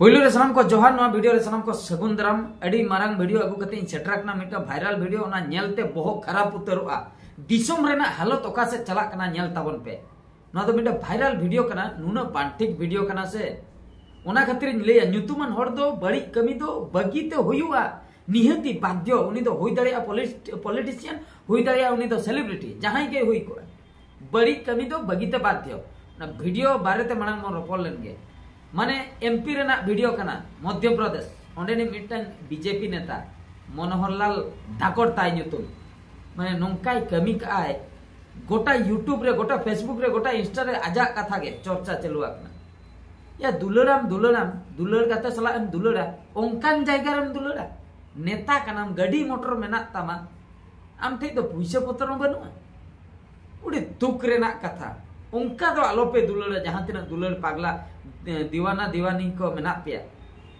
पहिलो रे सनाम को जोहार नवा वीडियो रे सनाम को सगुन दाराम अड़ी मारंग वीडियो अगु कते सेटराकना मिटा वायरल वीडियो ओना नेलते बहुत खराब उतरुआ दिसोम रेना हालत ओका से चला कना नेल ताबन पे नवा दो मिटा वायरल वीडियो कना नुना बांटिक वीडियो कना से ओना खातिर लेया न्यूतुमान हर दो बड़ी कमी दो बगीते हुयुआ निहती बाध्य उनी दो हुई दाड़िया पॉलिटिशियन हुई दाड़िया उनी दो सेलिब्रिटी जहां के हुई को बड़ी कमी दो बगीते बाध्य ना वीडियो बारेते मांग मन रपॉल लेनगे माने एमपी रेना वीडियो कना मध्य प्रदेश ओंडेनी मिटन बीजेपी नेता मनोहर लाल धाकड़ ताई नुतुम माने नोंकाय कमी काय गोटा यूट्यूब रे गोटा फेसबुक रे गोटा इंस्टा रे आजा कथा गे चर्चा चलुआ कना या दुलराम दुलर गाते सला एम दुलरा ओंकान जायगा रेम दुलरा नेता कनाम गाड़ी मोटर मेना तामा आम ठे तो पुइसा पत्र बनुआ उड़ी दुख रेना कथा उनका तो आलोपे दुलर जहां तिना दुलर पागला दीवाना दीवानी को मेना पे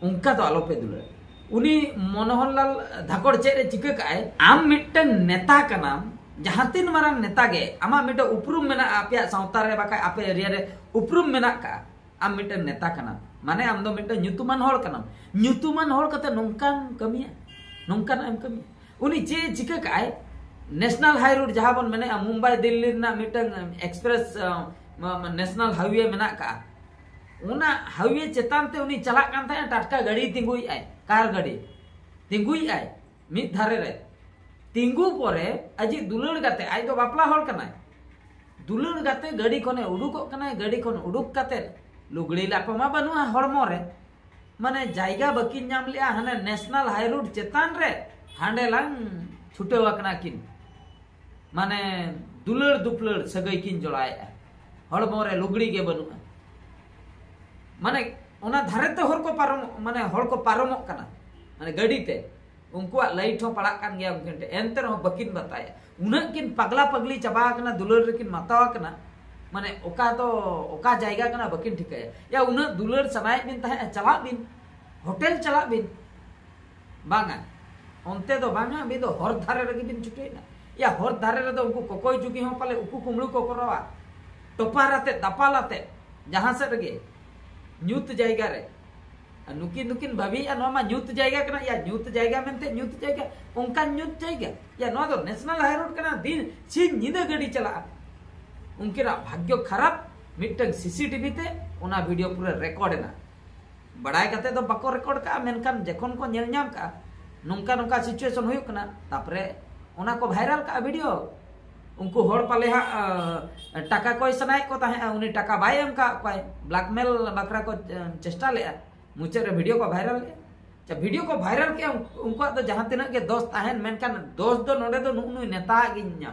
उनका तो आलोपे दुलर उनी मनोहर लाल धाकड़ चेरे चिका काय आम मिटन नेता कनाम जहां तीन मारंग नेता गे आमा मिटो उपरुम मेना आपया सावता रे बाका आपे एरिया रे उपरुम मेना का आम मिटन नेता कनाम माने आम दो मिटन न्यूतुमान हॉल कनाम न्यूतुमान हॉल कते नोंकान कमिया नोंकान एम कमी उनी चे चिका काय नेशनल हाई रोड जहां बन मेने मुंबई दिल्ली ना मिटन एक्सप्रेस नेशनल हाईवे मेना का उना हाईवे चेतान ते उनी चला कान था टाटका गाड़ी तिंगुई आय कार गाड़ी तिंगुई आय मिद धारे रे तिंगु परे अजी दुलड़ गाते आय तो बापला हॉल कना दुलड़ गाते गाड़ी कोने उडुको कना गाड़ी कोन उडुक काते लुगड़ी लाको मा बनुआ हड़मो रे माने जायगा बकिन नाम लिया हने नेशनल हाई रोड चेतान रे हांडे लांग छुटेवा कना किन माने दुलड़ दुपलड़ सगई किन जोड़ाय हड़मो रे लुगड़ी गे बनुआ माने ओना धारे ते हर को पारम माने हर को पारमो कना माने गाड़ी ते उनको लाइट हो पड़ा कान गया उनके एंतर हो बकिन बताया उना किन पगला पगली चबा कना दुलड़ रे किन मातावा कना माने ओका तो ओका जायगा कना बकिन ठीक है या उना दुलड़ सनाय बिन ता चला बिन होटल चला बिन बांगा ओनते दो बांगा बे दो हर धारे रे बिन छुटेना या हर धारे रे दो उनको कोकोय जुगी हो पाले उकु कुमड़ू को करवा टोपाराते दपालाते जहां से रगे न्यूत जायगा रे नुकिन नुकिन भाभी या नोमा न्यूत जायगा कना या न्यूत जायगा मेनते न्यूत जायगा उनका न्यूत जायगा या नो दो नेशनल हाई रोड कना दिन सिन निदा गाड़ी चला उनकेरा भाग्य खराब मिटन सीसीटीवी ते ओना वीडियो पूरा रिकॉर्ड ना बड़ाई कते तो बाको रिकॉर्ड का मेनकान जखन को नेल नाम का नोंका नोंका सिचुएशन हुई कना तापरे ओना को वायरल का वीडियो उनको हर पाले हा टाका कोई सनाय को ताहे उनी टाका बाय एम का पाए ब्लैकमेल बकरा को चेष्टा ले मुचे रे वीडियो को वायरल ले च वीडियो को वायरल के उनको तो जहां तिना के दोस्त ताहेन मेनकान दोस्त दो नोडे दो नु नेता गिन्या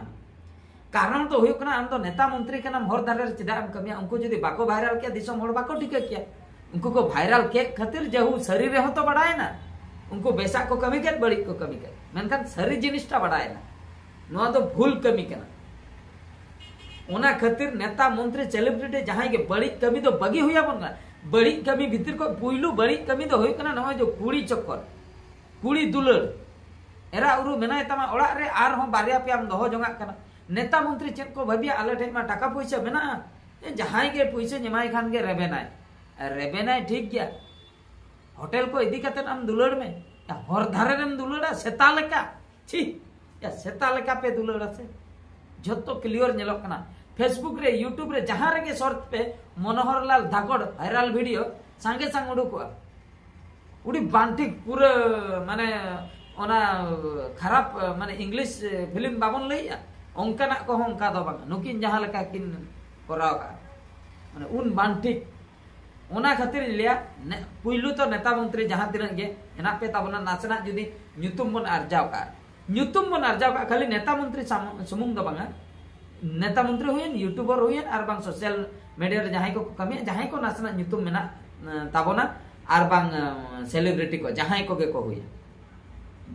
कारण तो हुई कना हम तो नेता मंत्री के नाम हर धारे चिदा हम कमिया उनको जदी बाको वायरल किया दिसम हर बाको ठीक किया उनको को वायरल के खातिर जहू शरीर रे हो तो बड़ाए ना उनको बेसा को कमी के बड़ी को कमी के मेनकान शरीर जिनिसटा बड़ाए ना नो तो भूल कमी के ना ओना खातिर नेता मंत्री सेलिब्रिटी जहां के बड़ी कमी तो बगी हुई बन बड़ी कमी भीतर को पुइलू बड़ी कमी तो हुई कना न जो कुड़ी चक्कर कुड़ी दुलड़ एरा उरु मेना तमा ओड़ा रे आर हो बारिया पे हम दोहो जंगा कना नेता मंत्री चेक को भाबिया आले ठे मा टाका पैसा मेना जहां के पैसा जमाई खान के रेबेनाय ठीक गया होटल को इदी कते हम दुलड़ में या हर धारे रेम दुलड़ा सेता लेका छी या सेता लेका पे दुलड़ा से जतो क्लियर नेलो कना फेसबुक रे यूट्यूब रे जहां रे के सर्च पे मनोहर लाल धाकड़ वायरल वीडियो संगे संग उडुको उडी बांटिक पूरा माने ओना खराब माने इंग्लिश फिल्म बाबन लइया ओंकाना को होंका दो बांग नुकिन जहां लेका किन कराव का माने उन बांटिक ओना खातिर लिया पुइलु तो नेता मंत्री जहां तिना गे एना पे ताबना नाचना जदी न्यूतुम बन अर्जाव का खाली नेता मंत्री सुमुंग दो बांगा नेता मंत्री हुयन यूट्यूबर हुयन आर बांग सोशल मीडिया रे जहां को कमी जहां को नाचना न्यूतुम मेना ताबना आर बांग सेलिब्रिटी को जहां को गे को हुय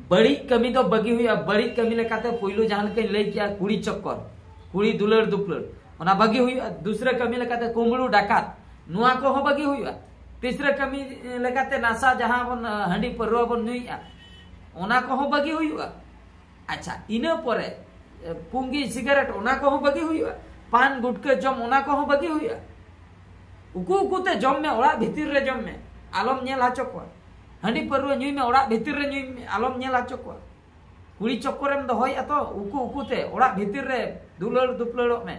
बड़ी कमी तो बगी हुई बड़ी कमी लेकाते पुइलु जहां के लई किया कुड़ी चक्कर कुड़ी दुलड़ दुपलड़ ओना बगी हुई दूसरे कमी लेकाते कुमड़ू डाकात नुआ को हो बगी हुई तीसरे कमी लेकाते नासा जहां बन हंडी परवा बन नुइया ओना को हो बगी हुई अच्छा इना परे पुंगी सिगरेट ओना को हो बगी हुई पान गुटके जम ओना को हो बगी हुई उकु उकुते जम में ओड़ा भीतर रे जम में आलम नेल हाचो को हांडी परवा ᱧᱩᱭ में ओड़ा भीतर रे ᱧᱩᱭ में आलम नेल हाचो को कुड़ी चक्करेम दहोय अतो उकु उकुते ओड़ा भीतर रे दुलड़ दुपलड़ो में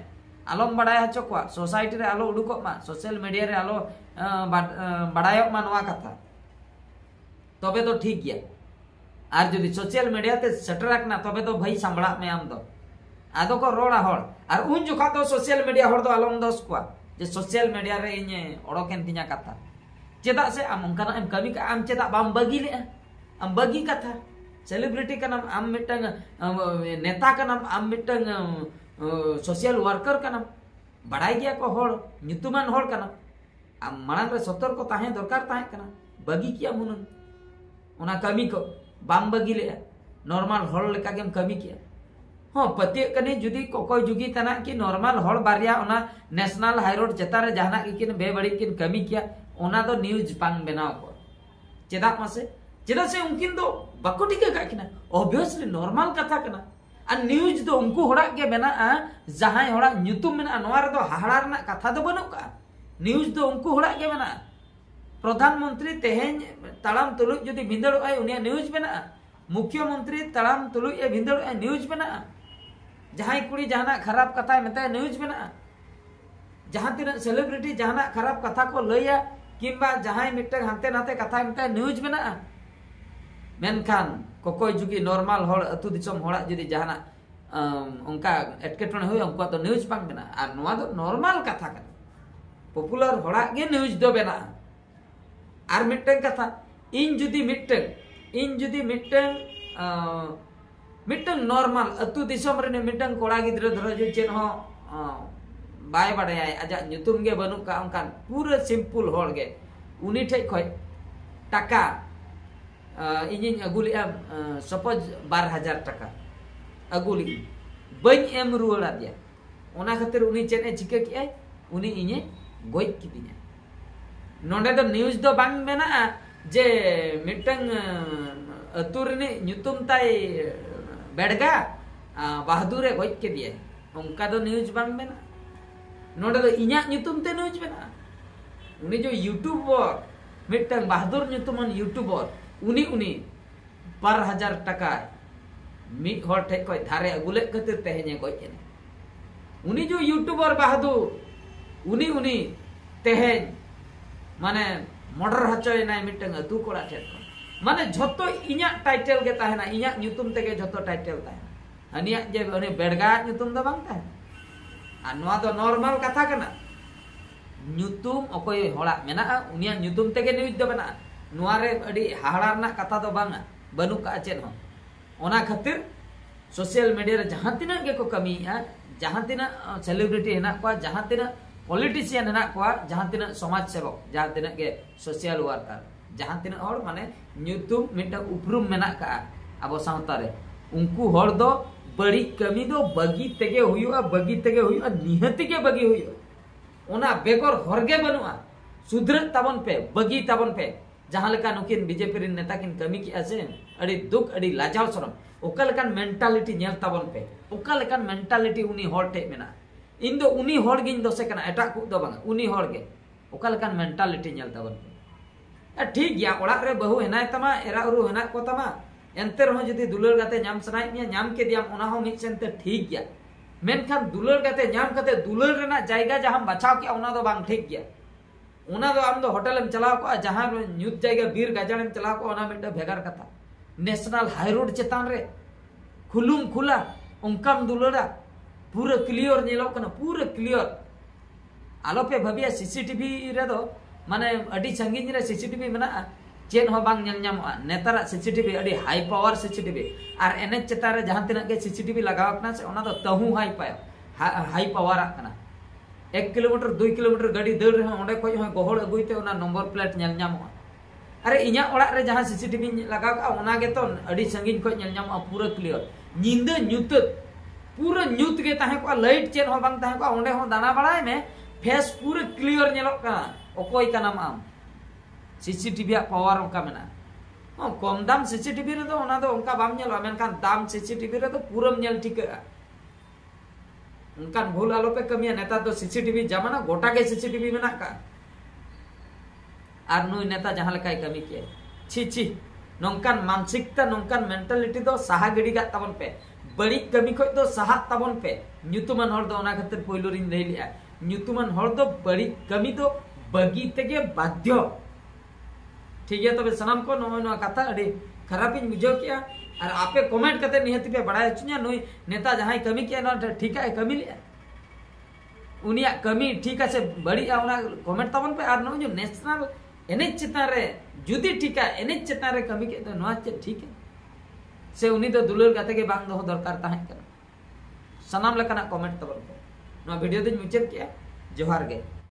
आलम बड़ाय हाचो को सोसाइटी रे आलो उडुको मा सोशल मीडिया रे आलो बड़ायो मा नवा कथा तबे तो ठीक गया आर जदि सोशल मीडिया ते सेटराकना तबे तो भाई सांभळा में आम दो आदो को रोड़ा हड़ और उन जुखा तो सोशल मीडिया हड़ दो आलम दोस को जे सोशल मीडिया रे इने ओडोकेन तिना कथा चेदा से आम उनका एम कमी का आम चेदा बाम बगी ले आम बगी कथा सेलिब्रिटी का नाम आम मिटंग नेता का नाम आम मिटंग सोशल वर्कर का नाम बड़ाई गया को हड़ ᱧᱩᱛᱩᱢᱟᱱ हड़ का नाम आम मांग रे सतर्क को ताहे दरकार ताहे कना बगी किया मुनन ओना कमी को बाम बगी ले नॉर्मल हड़ लेका गेम कमी किया हाँ पति कने जुदी कोकोय जुगी तना कि नॉर्मल हड़ बारिया ओना नेशनल हाई रोड चेतारे जहाना किन बेबड़ी किन कमी किया ओना दो न्यूज पांग बनाव को चेदा मासे चेदा से उनकिन दो बाको टिका का किना ऑब्वियसली नॉर्मल कथा कना आ न्यूज दो उनको होड़ा के बना जहां होड़ा ᱧᱩᱛᱩᱢ मेना नोवार दो हाहाड़ा रना कथा दो बनो का न्यूज दो उनको होड़ा के बना प्रधानमंत्री तेहेन तालाम तुलुज जुदी भिंदड़ आय उनिया न्यूज बना मुख्यमंत्री तालाम तुलुज ए भिंदड़ आय न्यूज बना जहां कुड़ी जहाना खराब कथा मेता न्यूज बना जहां तीन सेलिब्रिटी जहाना खराब कथा को लैया किंबा जहां मिटे हांते नाते कथा मेता न्यूज बना मेनखान कोकोय जुगी नॉर्मल हड़ अतु दिसम हड़ा जदी जहाना उनका एटकेटने हुई उनको तो न्यूज बांग बना और नोआ दो नॉर्मल कथा कना पॉपुलर हड़ा गे न्यूज दो बना और मिटे कथा इन जुदी मिटन नॉर्मल अतु दिसम रे मिटन कोड़ा गिद्र धरो जो चेन हो बाय बड़े आजा ᱧᱩᱛᱩᱢ गे बनु का उनकान पूरा सिंपल हड़ गे उनी ठे खय टाका इनिन अगुली सपोज 12,000 टाका अगुली बई एम रुवाड़ा दिया ओना खातिर उनी चेन चिका कि आय उनी इने गोय किदिया नोंडे दो न्यूज दो बांग मेना जे मिटन अतुरने ᱧᱩᱛᱩᱢ ताई बेड़गा बहादुर गोज के दिए उनका दो न्यूज बांग बेना नोडे दो इन्या ᱧᱩᱛᱩᱢ ते न्यूज बेना उनी जो यूट्यूबर मिटन बहादुर ᱧᱩᱛᱩᱢन यूट्यूबर उनी 12,000 टाका मिट हर ठे को धारे अगुले खातिर तेहेने गोज केने उनी जो यूट्यूबर बहादुर उनी तेहेन माने मर्डर हचोय नाय मिटन अतु कोड़ा ठे माने झोतो इन्या टाइटल गे ताहेना इन्या ᱧᱩᱛᱩᱢ तेगे झोतो टाइटल ताहेना हनिया जे उनी बेड़गा ᱧᱩᱛᱩᱢ दो बांग ताहे आ नोआ दो नॉर्मल कथा कना ᱧᱩᱛᱩᱢ अकोय होड़ा मेना उनिया ᱧᱩᱛᱩᱢ तेगे न्यूज दो बना नोआ रे अडी हाहाड़ा रना कथा दो बांगा बनु का चेन हो ओना खातिर सोशल मीडिया रे जहां तिना गे को कमी जहां तिना सेलिब्रिटी हेना को जहां तिना पॉलिटिशियन हेना को जहां तिना समाज सेवक जहां तिना गे सोशल वर्कर जहां तिना और माने ᱧᱩᱛᱩᱢ मिटा उपरुम मेना का अब सावता रे उनको हर दो बड़ी कमी दो बगी तेगे हुआ निहति के बगी हुआ ओना बेगर हरगे बनुआ सुधर ताबन पे बगी ताबन पे जहां लेका नुकिन बीजेपी रे नेता किन कमी की आसे अड़ी दुख अड़ी लाजाव सरम ओका लेकान मेंटालिटी नेल ताबन पे ओका लेकान मेंटालिटी उनी हर ठे मेना इन दो उनी हर गिन दोसे कना एटा कु दो बांगा उनी हर गे ओका लेकान मेंटालिटी नेल ताबन पे ठीक गया ओड़ा रे बहु हेनाय तमा एरा उरु हेना को तमा एंते रहो जदी दुलर गाते नाम सनाय मिया नाम के दियाम ओना हो मिट सेनते ठीक गया मेनखान दुलर गाते नाम कते दुलर रेना जायगा जहां बचाव के ओना दो बांग ठीक गया ओना दो आम दो होटल में चलाव को जहां न्यूज जायगा बीर गाजण में चलाव को ओना मिट भेगार कथा नेशनल हाई रोड चेतान रे खुलुम खुला उनकाम दुलरा पूरा क्लियर नेलो कना पूरा क्लियर आलो पे भबिया सीसीटीवी रे दो माने अडी संगीन रे सीसीटीवी मेना चेन हो बांग नेल ᱧᱟᱢᱚᱜᱼᱟ नेतारा सीसीटीवी अडी हाई पावर सीसीटीवी और एने चेतारे जहां तिना के सीसीटीवी लगाव कना से ओना दो तहु हाई पावर कना 1 किलोमीटर 2 किलोमीटर गाड़ी दड़ रे ओंडे कोई हो गोहड़ अगुइते ओना नंबर प्लेट नेल ᱧᱟᱢᱚᱜᱼᱟ अरे इन्या ओड़ा रे जहां सीसीटीवी लगाव का ओना गे तो अडी संगीन को नेल ᱧᱟᱢᱚᱜᱼᱟ पूरा क्लियर निंदा न्यूत पूरा न्यूत गे ताहे को लाइट चेन हो बांग ताहे को ओंडे हो दाना बड़ाय में फेस पूरा क्लियर नेलोक का ओकोय का नाम आम सीसीटीवी पावर उनका मेना कम दाम सीसीटीवी रे तो ओना दो उनका बाम नेलो मेनखान दाम सीसीटीवी रे तो पूरा नेल ठिका उनका भूल आलो पे कमिया नेता तो सीसीटीवी जमाना गोटा के सीसीटीवी मेना का और नुई नेता जहां लेकाय कमी के छी छी नोंकान मानसिकता नोंकान मेंटालिटी दो साहा गिड़ी गा ताबन पे बड़ी कमी खो दो साहा ताबन पे न्यूतुमान हर दो ओना खातिर पहिलो रिन लई लिया न्यूतुमान हर दो बड़ी कमी दो बगी तेगे बाध्य ठीक है तबे सनाम को नो कथा अड़ी खराब इन बुझो किया और आपे कमेंट करते निहति पे बड़ा चुनिया नुई नेता जहां कमी किया ना ठीक है कमी लिया उनिया कमी ठीक है से बड़ी आउना कमेंट ताबन पे और नो जो नेशनल एने चिता रे जुदी ठीक है एने चिता रे कमी के तो नो ठीक है से उनी तो दुलर गाते के बांग दो दरकार ताहे सनाम लकना कमेंट ताबन पे नो वीडियो दिन मुचेत किया जोहार गे।